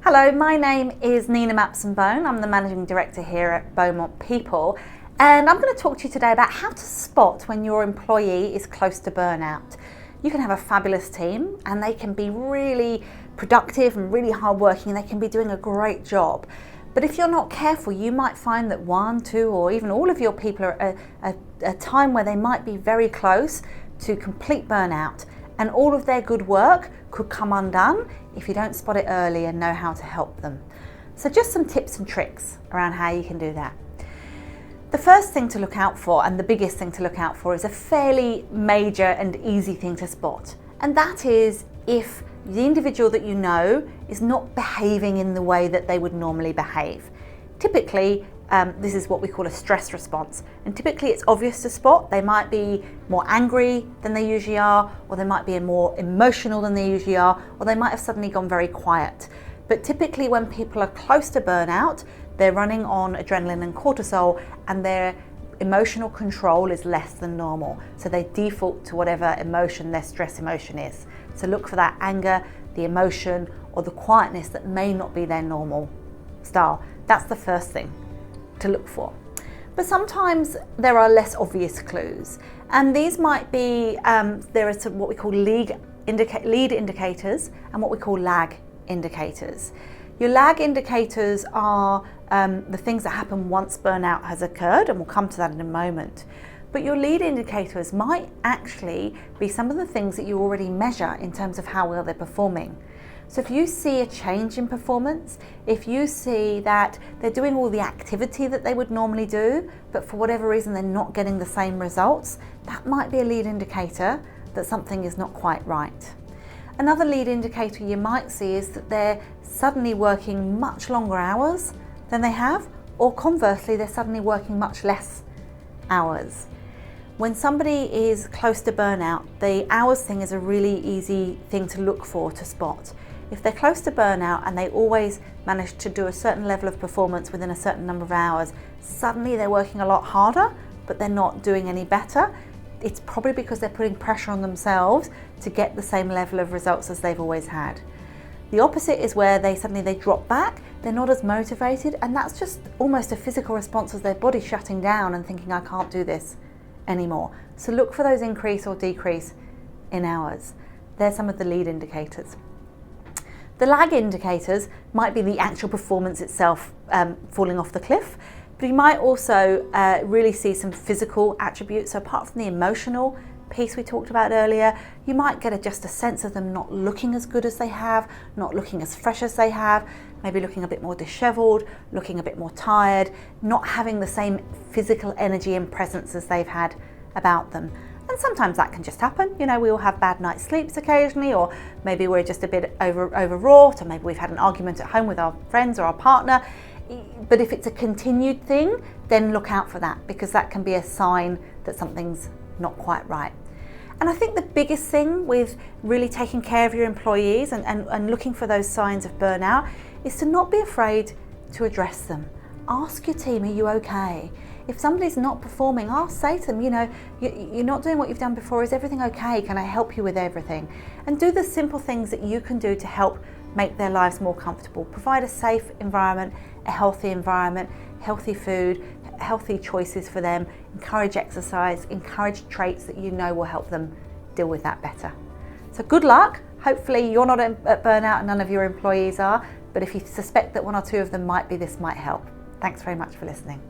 Hello, my name is Nina Mapson-Bone. I'm the Managing Director here at Beaumont People, and I'm going to talk to you today about how to spot when your employee is close to burnout. You can have a fabulous team and they can be really productive and really hardworking and they can be doing a great job. But if you're not careful, you might find that one, two, or even all of your people are at a time where they might be very close to complete burnout, and all of their good work could come undone if you don't spot it early and know how to help them. So just some tips and tricks around how you can do that. The first thing to look out for, and the biggest thing to look out for, is a fairly major and easy thing to spot. And that is if the individual that you know is not behaving in the way that they would normally behave. Typically, this is what we call a stress response. And typically it's obvious to spot. They might be more angry than they usually are, or they might be more emotional than they usually are, or they might have suddenly gone very quiet. But typically when people are close to burnout, they're running on adrenaline and cortisol and their emotional control is less than normal. So they default to whatever emotion their stress emotion is. So look for that anger, the emotion, or the quietness that may not be their normal style. That's the first thing to look for. But sometimes there are less obvious clues, and these might be, there are what we call lead indicators and what we call lag indicators. Your lag indicators are the things that happen once burnout has occurred, and we'll come to that in a moment. But your lead indicators might actually be some of the things that you already measure in terms of how well they're performing. So if you see a change in performance, if you see that they're doing all the activity that they would normally do, but for whatever reason they're not getting the same results, that might be a lead indicator that something is not quite right. Another lead indicator you might see is that they're suddenly working much longer hours than they have, or conversely, they're suddenly working much less hours. When somebody is close to burnout, the hours thing is a really easy thing to look for, to spot. If they're close to burnout and they always manage to do a certain level of performance within a certain number of hours, suddenly they're working a lot harder, but they're not doing any better. It's probably because they're putting pressure on themselves to get the same level of results as they've always had. The opposite is where they suddenly drop back, they're not as motivated, and that's just almost a physical response of their body shutting down and thinking, I can't do this anymore. So look for those increase or decrease in hours. They're some of the lead indicators. The lag indicators might be the actual performance itself falling off the cliff, but you might also really see some physical attributes. So apart from the emotional piece we talked about earlier, you might get just a sense of them not looking as good as they have, not looking as fresh as they have, maybe looking a bit more disheveled, looking a bit more tired, not having the same physical energy and presence as they've had about them. And sometimes that can just happen. You know, we all have bad night's sleeps occasionally, or maybe we're just a bit overwrought, or maybe we've had an argument at home with our friends or our partner. But if it's a continued thing, then look out for that, because that can be a sign that something's not quite right. And I think the biggest thing with really taking care of your employees and looking for those signs of burnout is to not be afraid to address them. Ask your team, are you okay? If somebody's not performing, say to them, you know, you're not doing what you've done before, is everything okay? Can I help you with everything? And do the simple things that you can do to help make their lives more comfortable. Provide a safe environment, a healthy food, healthy choices for them, encourage exercise, encourage traits that you know will help them deal with that better. So good luck. Hopefully you're not at burnout and none of your employees are, but if you suspect that one or two of them might be, this might help. Thanks very much for listening.